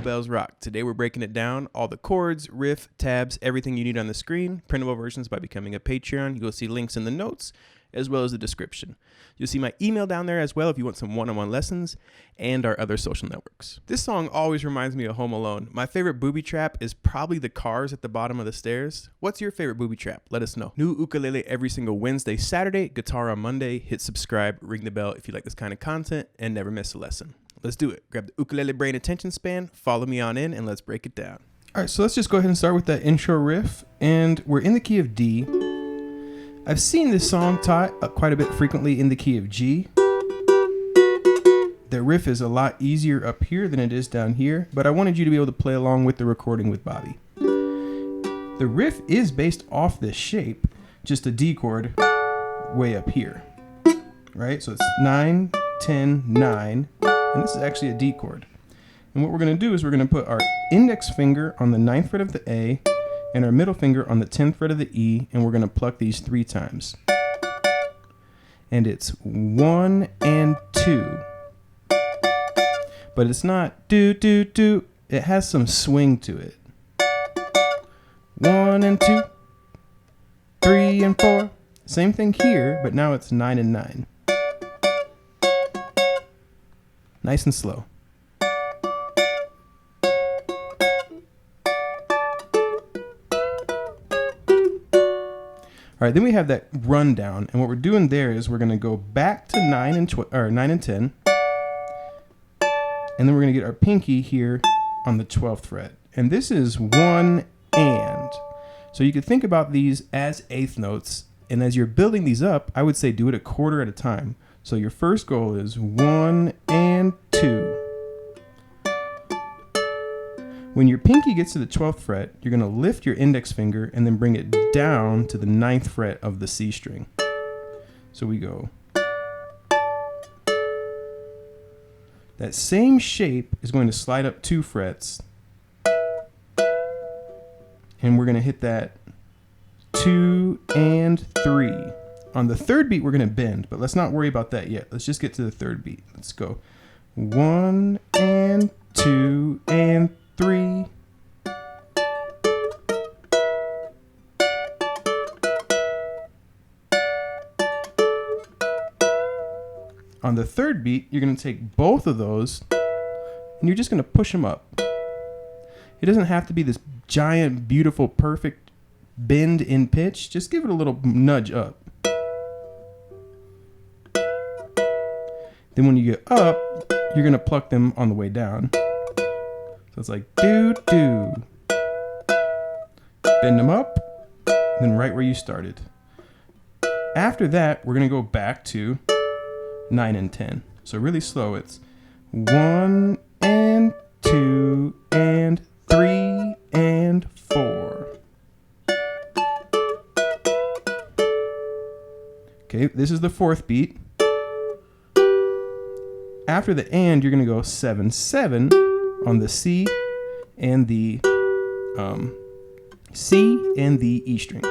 Bells Rock. Today we're breaking it down, all the chords, riff, tabs, everything you need on the screen, printable versions by becoming a Patreon. You'll see links in the notes as well as the description. You'll see my email down there as well if you want some one-on-one lessons, and our other social networks. This song always reminds me of Home Alone. My favorite booby trap is probably the cars at the bottom of the stairs. What's your favorite booby trap? Let us know. New ukulele every single Wednesday, Saturday, guitar on Monday. Hit subscribe, ring the bell if you like this kind of content, and never miss a lesson. Let's do it. Grab the ukulele brain attention span, follow me on in, and let's break it down. All right, so let's just go ahead and start with that intro riff, and we're in the key of D. I've seen this song taught quite a bit frequently in the key of G. The riff is a lot easier up here than it is down here, but I wanted you to be able to play along with the recording with Bobby. The riff is based off this shape, just a D chord way up here, right? So it's 9, 10, 9, and this is actually a D chord. And what we're going to do is we're going to put our index finger on the 9th fret of the A, and our middle finger on the 10th fret of the E, and we're going to pluck these 3 times. And it's 1 and 2. But it's not do, do, do. It has some swing to it. 1 and 2, 3 and 4. Same thing here, but now it's 9 and 9. Nice and slow. All right, then we have that rundown, and what we're doing there is we're going to go back to 9 and 10, and then we're going to get our pinky here on the 12th fret. And this is 1 and. So you could think about these as eighth notes, and as you're building these up, I would say do it a quarter at a time. So your first goal is 1 and 2. When your pinky gets to the 12th fret, you're going to lift your index finger and then bring it down to the 9th fret of the C string. So we go. That same shape is going to slide up 2 frets. And we're going to hit that 2 and 3. On the third beat, we're going to bend, but let's not worry about that yet. Let's just get to the third beat. Let's go. 1 and 2 and 3. On the third beat, you're going to take both of those and you're just going to push them up. It doesn't have to be this giant, beautiful, perfect bend in pitch. Just give it a little nudge up. Then when you get up, you're going to pluck them on the way down. So it's like do, do. Bend them up, then right where you started. After that, we're going to go back to 9 and 10. So really slow, it's 1 and 2 and 3 and 4. Okay, this is the fourth beat. After the and, you're going to go 7, 7 on the C and the E strings.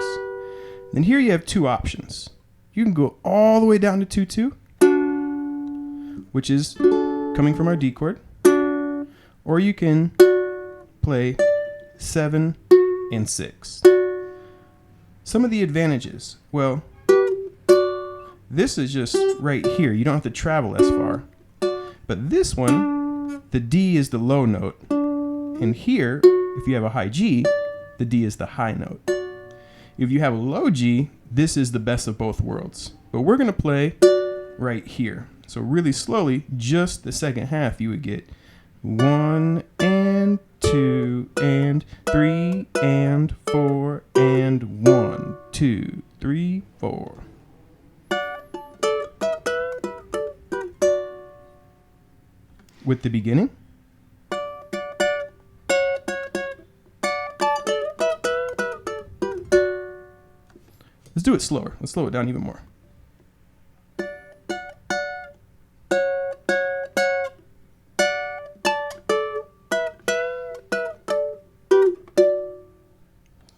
Then here you have 2 options. You can go all the way down to 2-2, which is coming from our D chord, or you can play 7 and 6. Some of the advantages, well, this is just right here. You don't have to travel as far. But this one, the D is the low note. And here, if you have a high G, the D is the high note. If you have a low G, this is the best of both worlds. But we're going to play right here. So really slowly, just the second half, you would get 1 and 2 and 3 and 4 and 1, 2, 3, 4. With the beginning. Let's do it slower. Let's slow it down even more.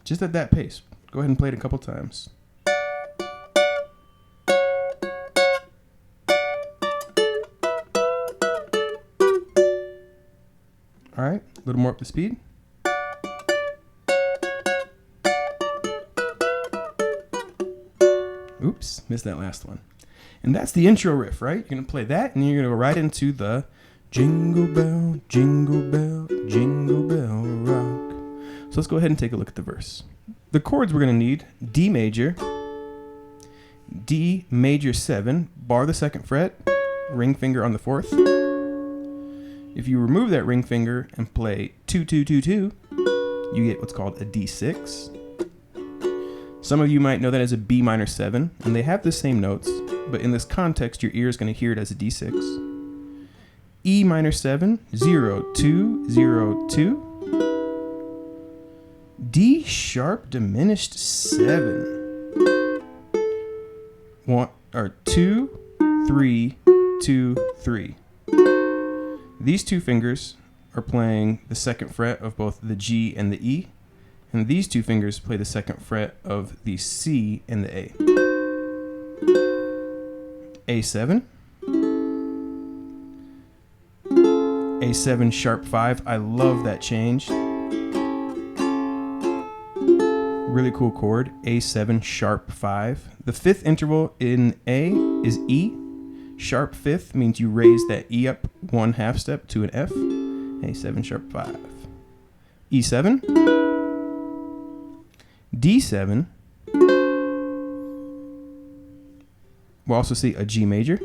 Just at that pace. Go ahead and play it a couple times. All right, a little more up to speed. Oops, missed that last one. And that's the intro riff, right? You're going to play that, and you're going to go right into the Jingle Bell, Jingle Bell, Jingle Bell Rock. So let's go ahead and take a look at the verse. The chords we're going to need: D major, D major 7, bar the 2nd fret, ring finger on the 4th. If you remove that ring finger and play 2, 2, 2, 2, you get what's called a D6. Some of you might know that as a B minor 7, and they have the same notes, but in this context, your ear is going to hear it as a D6. E minor 7, 0, 2, 0, 2. D sharp diminished 7. 1 or 2, 3, 2, 3. These two fingers are playing the 2nd fret of both the G and the E, and these two fingers play the 2nd fret of the C and the A. A7, A7 sharp 5. I love that change. Really cool chord. A7 sharp 5. The 5th interval in A is E. Sharp 5th means you raise that E up 1/2 step to an F. A7 sharp 5. E7, D7. We'll also see a G major,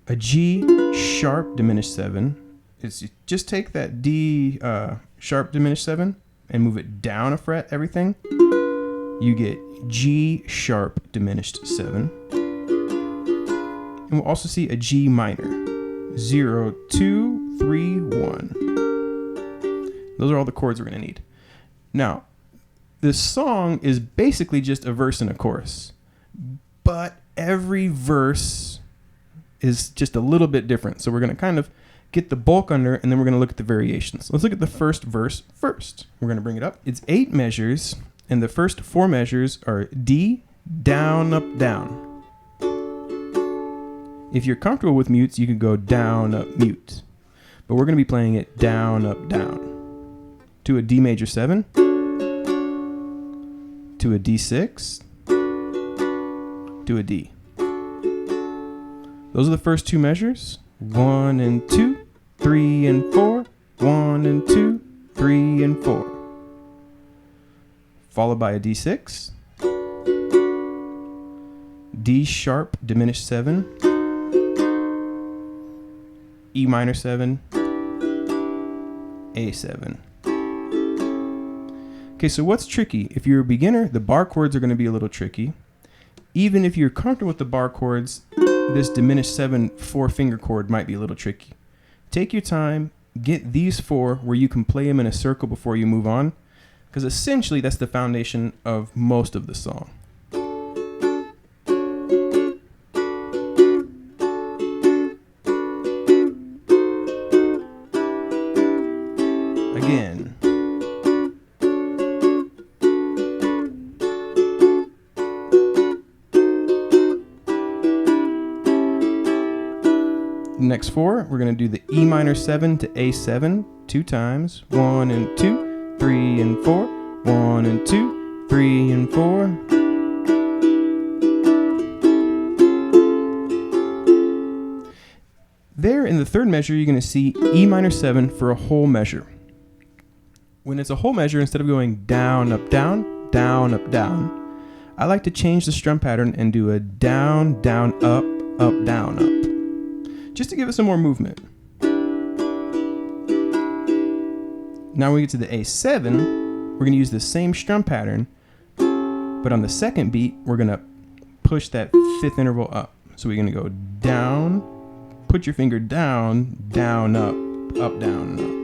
a G sharp diminished 7. It's just take that D sharp diminished 7 and move it down a fret, everything. You get G sharp diminished 7. And we'll also see a G minor, 0, 2, 3, 1. Those are all the chords we're going to need. Now, this song is basically just a verse and a chorus, but every verse is just a little bit different. So we're going to kind of get the bulk under, and then we're going to look at the variations. Let's look at the first verse first. We're going to bring it up. It's 8 measures, and the first 4 measures are D, down, up, down. If you're comfortable with mutes, you can go down, up, mute. But we're going to be playing it down, up, down. To a D major 7. To a D6. To a D. Those are the first 2 measures. 1 and 2, 3 and 4. 1 and 2, 3 and 4. Followed by a D6. D sharp diminished 7. E minor 7, A7. Okay, so what's tricky? If you're a beginner, the bar chords are going to be a little tricky. Even if you're comfortable with the bar chords, this diminished 7 4-finger chord might be a little tricky. Take your time, get these 4 where you can play them in a circle before you move on, because essentially that's the foundation of most of the song. Again. Next 4, we're going to do the E minor 7 to A7 2 times. 1 and 2, 3 and 4. 1 and 2, 3 and 4. There in the 3rd measure, you're going to see E minor 7 for a whole measure. When it's a whole measure, instead of going down, up, down, down, up, down, I like to change the strum pattern and do a down, down, up, down, up. Just to give it some more movement. Now when we get to the A7, we're going to use the same strum pattern, but on the 2nd beat, we're going to push that 5th interval up. So we're going to go down, put your finger down, down, up, down, up.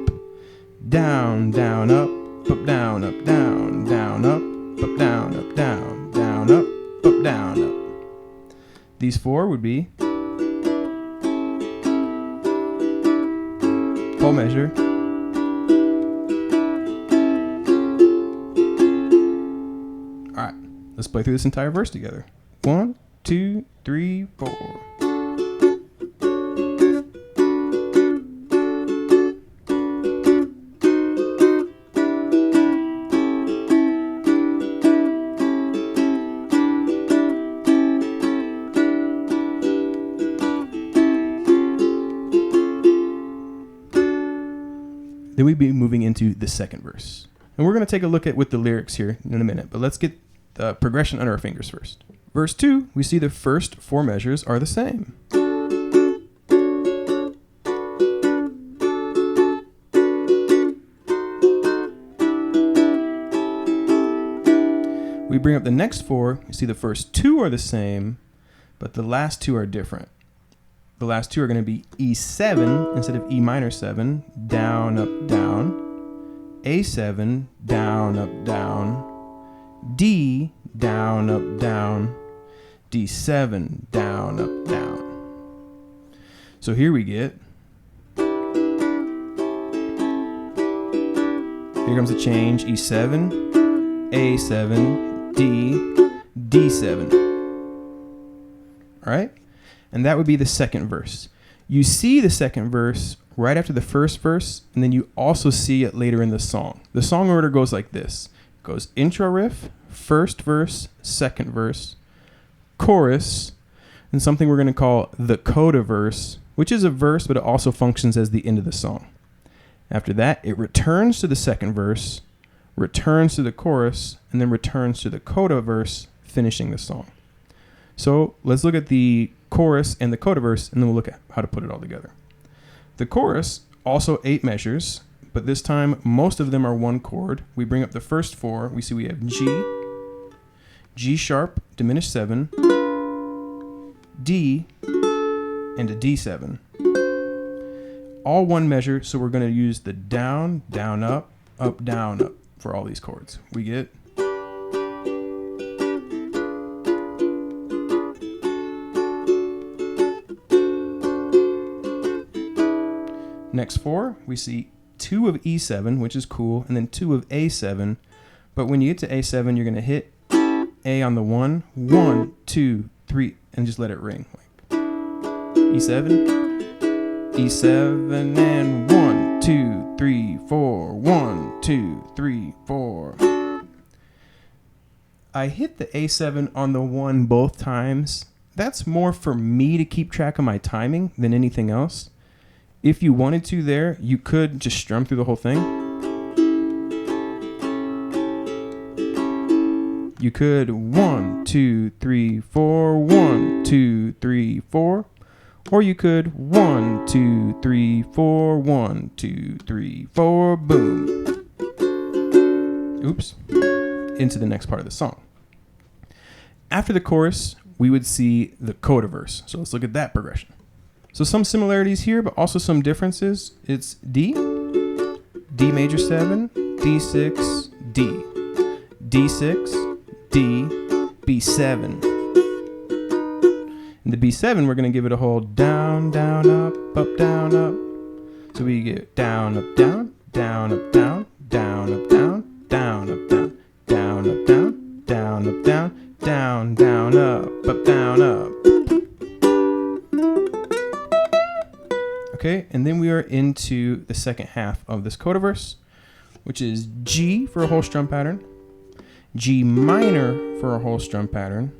Down, down, up, down, down, down, up, down, down, down, up, down, up. These 4 would be whole measure. All right, let's play through this entire verse together. 1, 2, 3, 4. Then we'd be moving into the second verse. And we're going to take a look at with the lyrics here in a minute, but let's get the progression under our fingers first. Verse 2, we see the first 4 measures are the same. We bring up the next 4, you see the first 2 are the same, but the last 2 are different. The last 2 are going to be E7 instead of E minor 7, down, up, down, A7, down, up, down, D, down, up, down, D7, down, up, down. So here we get, here comes the change, E7, A7, D, D7. All right? And that would be the second verse. You see the second verse right after the first verse, and then you also see it later in the song. The song order goes like this. It goes intro riff, first verse, second verse, chorus, and something we're going to call the coda verse, which is a verse, but it also functions as the end of the song. After that, it returns to the second verse, returns to the chorus, and then returns to the coda verse, finishing the song. So let's look at the chorus and the coda verse, and then we'll look at how to put it all together. The chorus, also 8 measures, but this time most of them are 1 chord. We bring up the first 4. We see we have G, G sharp, diminished 7, D, and a D7. All 1 measure, so we're going to use the down, down, up, down, up for all these chords. We get next 4, we see 2 of E7, which is cool, and then 2 of A7. But when you get to A7, you're going to hit A on the 1, 1, 2, 3, and just let it ring. Like E7, E7, and 1, 2, 3, 4, 1, 2, 3, 4. I hit the A7 on the 1 both times. That's more for me to keep track of my timing than anything else. If you wanted to there, you could just strum through the whole thing. You could 1, 2, 3, 4, 1, 2, 3, 4. Or you could 1, 2, 3, 4, 1, 2, 3, 4, boom. Oops. Into the next part of the song. After the chorus, we would see the coda verse. So let's look at that progression. So some similarities here, but also some differences. It's D, D major 7, D6, D, D6, D, B7. In the B7, we're going to give it a whole down, down, up, down, up. So we get down, up, down, down, up, down, down, up, down, down, up, down, down, up, down, down, up, down, down, down, up, down, up. Okay, and then we are into the second half of this coda verse, which is G for a whole strum pattern, G minor for a whole strum pattern,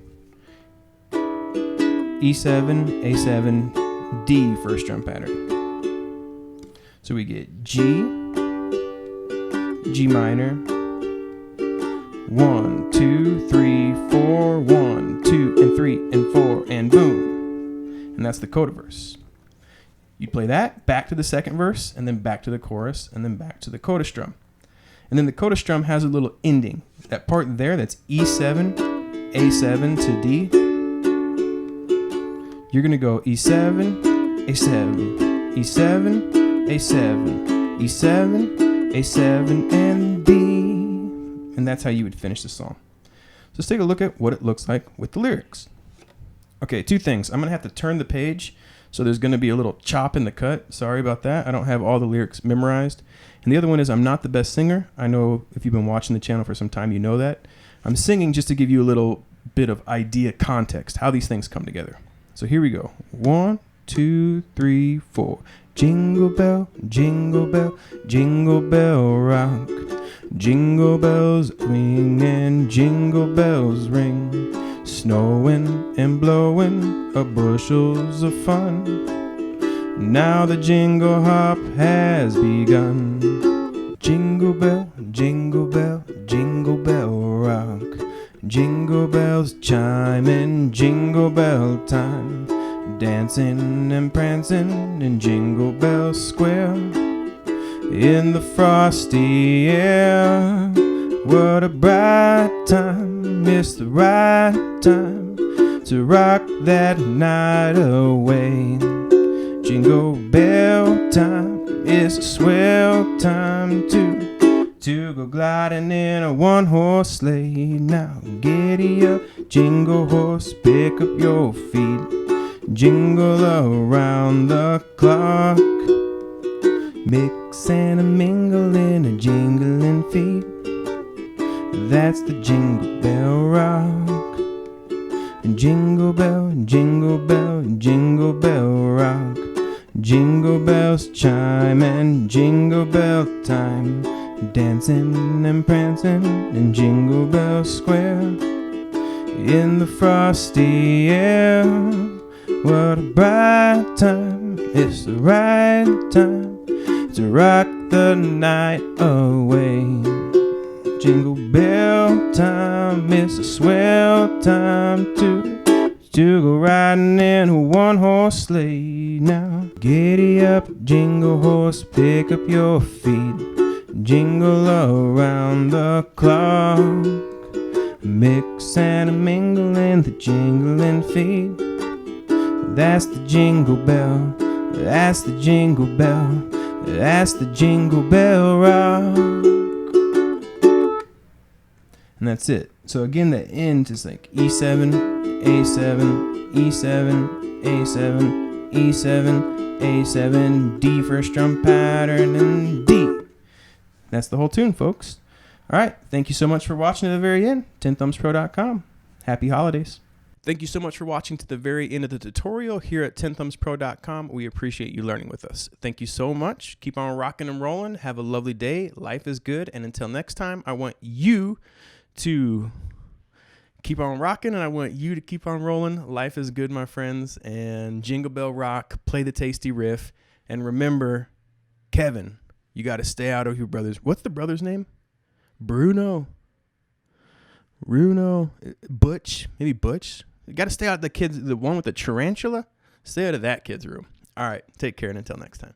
E7, A7, D for a strum pattern. So we get G, G minor, 1, 2, 3, 4, 1, 2, and 3, and 4, and boom. And that's the coda verse. You play that, back to the second verse, and then back to the chorus, and then back to the coda strum. And then the coda strum has a little ending. That part there, that's E7, A7 to D. You're going to go E7, A7, E7, A7, E7, A7, and D. And that's how you would finish the song. So let's take a look at what it looks like with the lyrics. Okay, 2 things. I'm going to have to turn the page, so there's going to be a little chop in the cut. Sorry about that. I don't have all the lyrics memorized. And the other one is I'm not the best singer. I know if you've been watching the channel for some time, you know that. I'm singing just to give you a little bit of idea context, how these things come together. So here we go. 1, 2, 3, 4. Jingle bell, jingle bell, jingle bell rock. Jingle bells ring and jingle bells ring. Snowing and blowing a bushels of fun. Now the jingle hop has begun. Jingle bell, jingle bell, jingle bell rock. Jingle bells chiming, jingle bell time. Dancing and prancing in Jingle Bell Square. In the frosty air, what a bright time. It's the right time to rock that night away. Jingle bell time, it's a swell time to go gliding in a one-horse sleigh. Now giddy up, jingle horse, pick up your feet. Jingle around the clock. Mix and a mingle in a jingling feet. That's the Jingle Bell Rock. Jingle bell, jingle bell, jingle bell rock. Jingle bells chime and jingle bell time. Dancing and prancing in Jingle Bell Square. In the frosty air, what a bright time. It's the right time to rock the night away. Jingle bell time, it's a swell time to go riding in a one-horse sleigh. Now giddy up, jingle horse, pick up your feet. Jingle around the clock. Mix and a mingle in the jingling feet. That's the jingle bell, that's the jingle bell, that's the Jingle Bell Rock. And that's it. So again, the end is like E7, A7, E7, A7, E7, A7, D first drum pattern, and D. That's the whole tune, folks. All right. Thank you so much for watching to the very end. TenThumbsPro.com. Happy holidays. Thank you so much for watching to the very end of the tutorial here at TenThumbsPro.com. We appreciate you learning with us. Thank you so much. Keep on rocking and rolling. Have a lovely day. Life is good. And until next time, I want you to keep on rocking, and I want you to keep on rolling. Life is good, my friends. And Jingle Bell Rock. Play the tasty riff. And remember, Kevin, you got to stay out of your brother's. What's the brother's name? Bruno, Butch, maybe Butch. You got to stay out of the one with the tarantula. Stay out of that kid's room. All right, take care, and until next time.